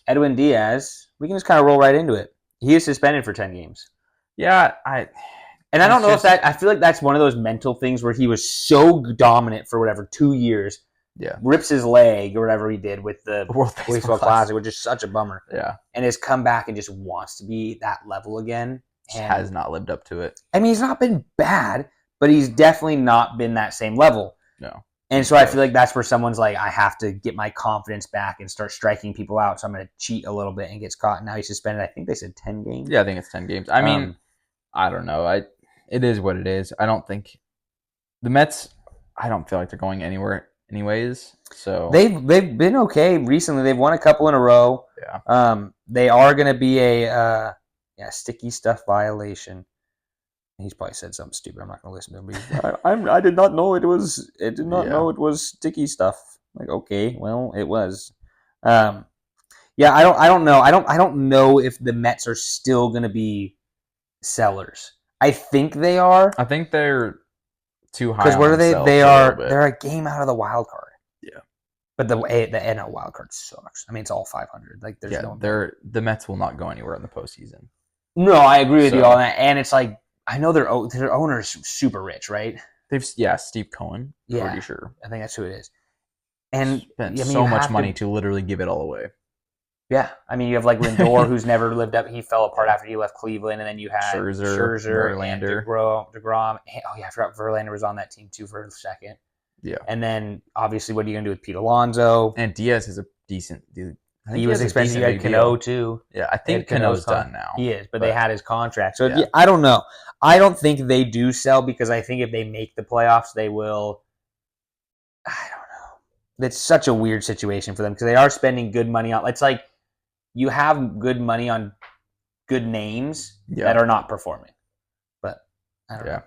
Edwin Diaz, we can just kind of roll right into it. He is suspended for 10 games. Yeah, And I don't know if that. I feel like that's one of those mental things where he was so dominant for whatever 2 years. Yeah, rips his leg or whatever he did with the World Baseball Classic, which is such a bummer. Yeah, and has come back and just wants to be that level again. And has not lived up to it. I mean, he's not been bad, but he's definitely not been that same level. No. And so I feel like that's where someone's like, I have to get my confidence back and start striking people out. So I'm going to cheat a little bit and gets caught. Now he's suspended. I think they said 10 games. Yeah, I think it's 10 games. I mean, I don't know. It is what it is. I don't think the Mets. I don't feel like they're going anywhere, anyways. So they've been okay recently. They've won a couple in a row. Yeah. They are going to be a sticky stuff violation. He's probably said something stupid. I'm not going to listen to him. I did not know it was. I did not know it was sticky stuff. Like, okay, well, it was. Yeah, I don't know. I don't know if the Mets are still going to be sellers. I think they are. I think they're too high. Because what are they? They're a game out of the wild card. Yeah. But the NL wild card sucks. I mean, it's all 500. Like, there's the Mets will not go anywhere in the postseason. No, I agree with you on that. And it's like, I know their owner's super rich, right? Steve Cohen. Yeah, pretty sure. I think that's who it is. And spent so much money to literally give it all away. Yeah, I mean, you have like Lindor, who's never lived up. He fell apart after he left Cleveland, and then you had Scherzer, Verlander, DeGrom. Oh yeah, I forgot Verlander was on that team too for a second. Yeah, and then obviously, what are you gonna do with Pete Alonso? And Diaz is a decent. He was expensive. You had Cano too. Yeah, I think Cano's done now. He is, but they had his contract. So yeah, I don't know. I don't think they do sell because I think if they make the playoffs, they will. I don't know. It's such a weird situation for them because they are spending good money on. It's like you have good money on good names that are not performing. But I don't know.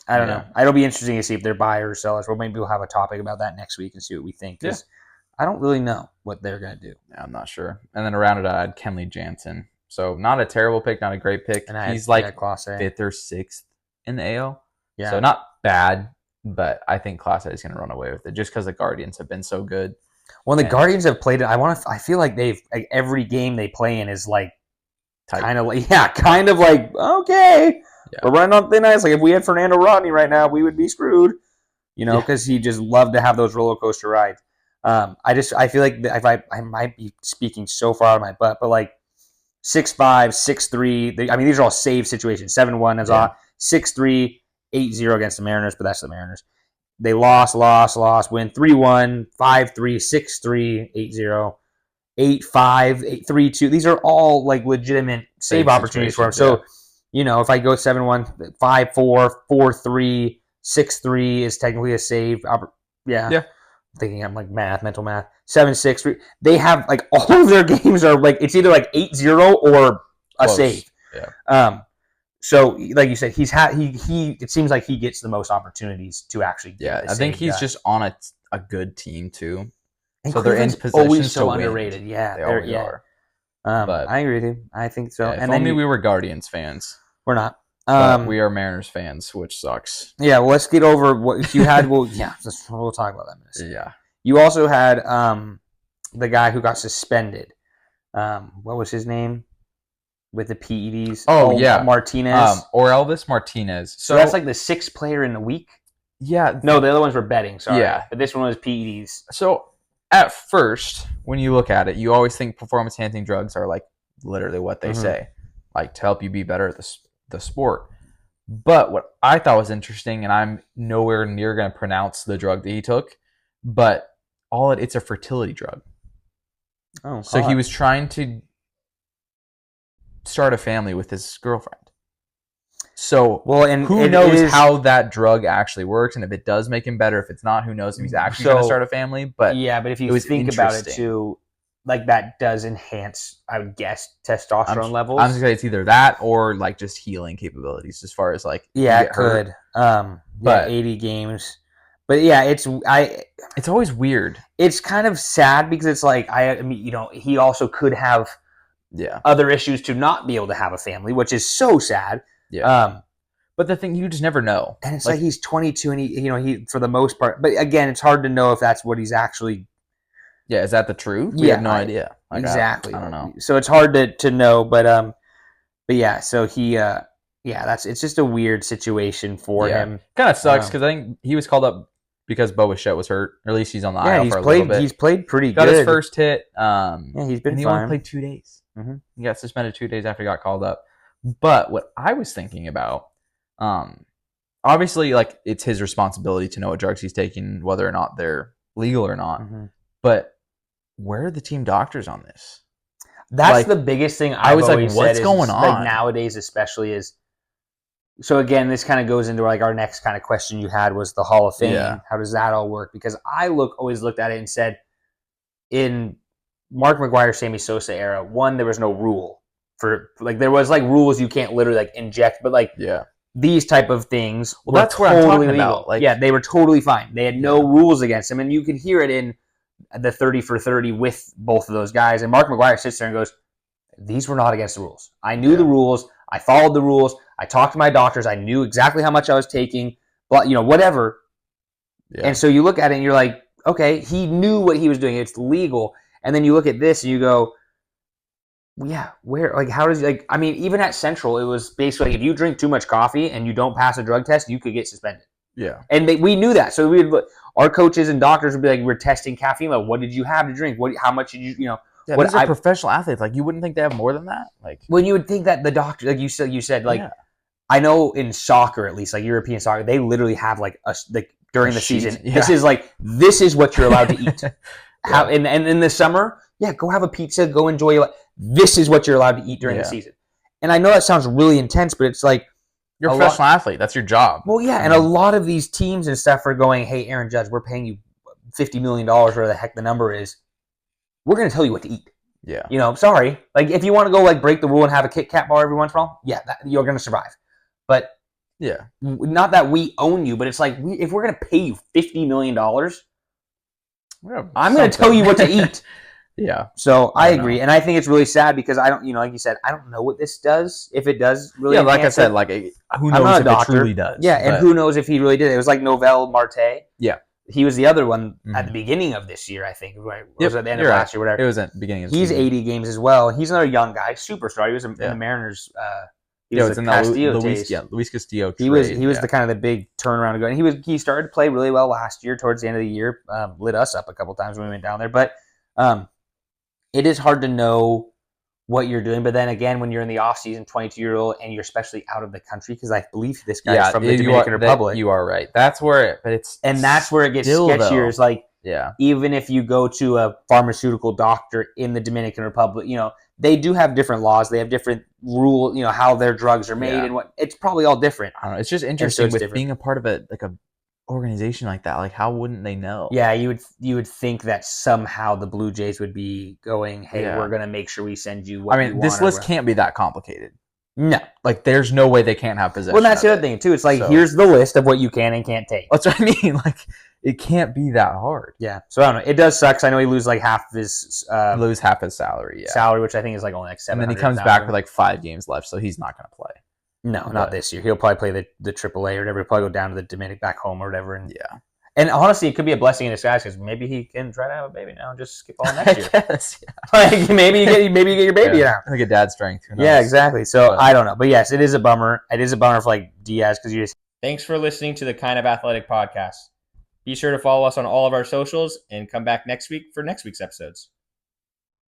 I don't know. It'll be interesting to see if they're buyers or sellers. Well, maybe we'll have a topic about that next week and see what we think. Because I don't really know what they're going to do. Yeah, I'm not sure. And then around it, I had Kenley Jansen. So not a terrible pick, not a great pick. And he's like 5th or 6th in the AL. Yeah. So not bad, but I think Class A is going to run away with it just because the Guardians have been so good. Well, the Guardians have played it. I feel like every game they play in is like kind of like okay, we're running on thin ice. Like if we had Fernando Rodney right now, we would be screwed. Because he just loved to have those roller coaster rides. I feel like I might be speaking so far out of my butt, but like 6-5, 6-3. I mean, these are all save situations. 7-1 is on 6-3, 8-0 against the Mariners, but that's the Mariners. They lost, win 3-1, 5-3, 6-3, 8-0, 8-5, 8-3-2. These are all like legitimate save opportunities for him. So, if I go 7-1, 5-4, 4-3, 6-3 is technically a save. Yeah. Thinking I'm like mental math. 7-6. They have like all of their games are like it's either like 8-0 or a save. Yeah. So like you said, he it seems like he gets the most opportunities to actually get I think he's just on a good team too. And so they're in position always so to underrated. Win. Yeah, they always are. But I agree with you. I think so. If only we were Guardians fans. We're not. We are Mariners fans, which sucks. Yeah, well, let's get over what you had. We'll talk about that in a second. Yeah. You also had the guy who got suspended. What was his name? With the PEDs. Martinez. Orelvis Martinez. So that's like the 6th player in the week? Yeah. No, the other ones were betting, sorry. Yeah. But this one was PEDs. So at first, when you look at it, you always think performance-enhancing drugs are like literally what they say. Like to help you be better at the sport. But what I thought was interesting, and I'm nowhere near going to pronounce the drug that he took, but it's a fertility drug. Oh, so he was trying to start a family with his girlfriend. So who knows how that drug actually works, and if it does make him better, if it's not, who knows if he's actually going to start a family. But if you think about it too, like that does enhance, I would guess, testosterone levels. I'm just gonna say it's either that or like just healing capabilities as far as like it could. But 80 games. But it's always weird. It's kind of sad because it's like he also could have other issues to not be able to have a family, which is so sad. Yeah. But the thing, you just never know. And it's like he's 22 and he for the most part, but again, it's hard to know if that's what he's actually Yeah, is that the truth? We have no idea. Like, exactly. I don't know. So it's hard to know, but yeah. So he it's just a weird situation for him. Kind of sucks because I think he was called up because Bo Bichette was hurt. Or at least he's on the IL he's for a played. little bit. He's played pretty got good. His first hit. Yeah, he's been. And he fine. only played 2 days. Mm-hmm. He got suspended 2 days after he got called up. But what I was thinking about, obviously, like it's his responsibility to know what drugs he's taking, whether or not they're legal or not. Mm-hmm. But where are the team doctors on this? That's like, the biggest thing I was like, what's going on? Like nowadays, especially is. So again, this kind of goes into like our next kind of question you had was the Hall of Fame. Yeah. How does that all work? Because I always looked at it and said, in Mark McGwire, Sammy Sosa era, one, there was no rule for like there was like rules you can't literally like inject, but like these type of things. Well, that's what I'm talking about. Like, yeah, they were totally fine. They had no rules against them, and you could hear it in the 30 for 30 with both of those guys. And Mark McGwire sits there and goes, "These were not against the rules. I knew the rules. I followed the rules. I talked to my doctors. I knew exactly how much I was taking, but whatever." Yeah. And so you look at it and you're like, okay, he knew what he was doing. It's legal. And then you look at this and you go, yeah, where, like, how does, like, I mean, even at Central, it was basically like, if you drink too much coffee and you don't pass a drug test, you could get suspended. Yeah. And we knew that. So our coaches and doctors would be like, we're testing caffeine. Like, what did you have to drink? How much did you, Yeah, these are professional athletes. Like, you wouldn't think they have more than that? Like, when you would think that the doctor, like you said, like, I know in soccer, at least, like European soccer, they literally have like during the season, this is what you're allowed to eat. And in the summer, go have a pizza, go enjoy your life. This is what you're allowed to eat during the season. And I know that sounds really intense, but it's like you're a professional athlete. That's your job. Well, yeah, and a lot of these teams and stuff are going, "Hey, Aaron Judge, we're paying you $50 million, whatever the heck the number is. We're going to tell you what to eat." Yeah. Sorry. Like if you want to go like break the rule and have a Kit Kat bar every once in a while, you're going to survive. But not that we own you, but it's like if we're going to pay you $50 million, I'm going to tell you what to eat. So I agree, and I think it's really sad because I don't, like you said, I don't know what this does. If it does really, like I said, like who knows if it truly does? Yeah, and who knows if he really did? It was like Novel Marte. Yeah, he was the other one at the beginning of this year, I think. Right? Was at the end of last year, whatever. It was at the beginning of the season. He's 80 games as well. He's another young guy, superstar. He was in the Mariners. He was in the Luis Castillo trade. He was the kind of the big turnaround to go. And he started to play really well last year towards the end of the year. Lit us up a couple times when we went down there. But it is hard to know what you're doing. But then again, when you're in the offseason, 22-year-old, and you're especially out of the country, because I believe this guy is from the Dominican Republic. You are right. That's where that's where it gets sketchier. Is like, even if you go to a pharmaceutical doctor in the Dominican Republic, they do have different laws. They have different rules, how their drugs are made and what. It's probably all different. I don't know. It's just interesting with being a part of a organization like that. Like, how wouldn't they know? Yeah, you would think that somehow the Blue Jays would be going, "Hey, we're gonna make sure we send you what you want." This list can't be that complicated. No, like there's no way they can't have possession. Well, that's the other thing too. It's like here's the list of what you can and can't take. That's what I mean. Like it can't be that hard. Yeah. So I don't know. It does suck. 'Cause I know he lose like half of his salary. Yeah. Salary, which I think is like only like 700. And then he comes back with like 5 games left, so he's not going to play. No, not this year. He'll probably play the AAA or whatever. He'll probably go down to the Dominican back home or whatever. And And honestly, it could be a blessing in disguise because maybe he can try to have a baby now and just skip all next year. Like maybe you get your baby now. I think a dad strength. Yeah, exactly. So I don't know, but yes, it is a bummer. It is a bummer for like Diaz because you just. Thanks for listening to the Kind of Athletic podcast. Be sure to follow us on all of our socials and come back next week for next week's episodes.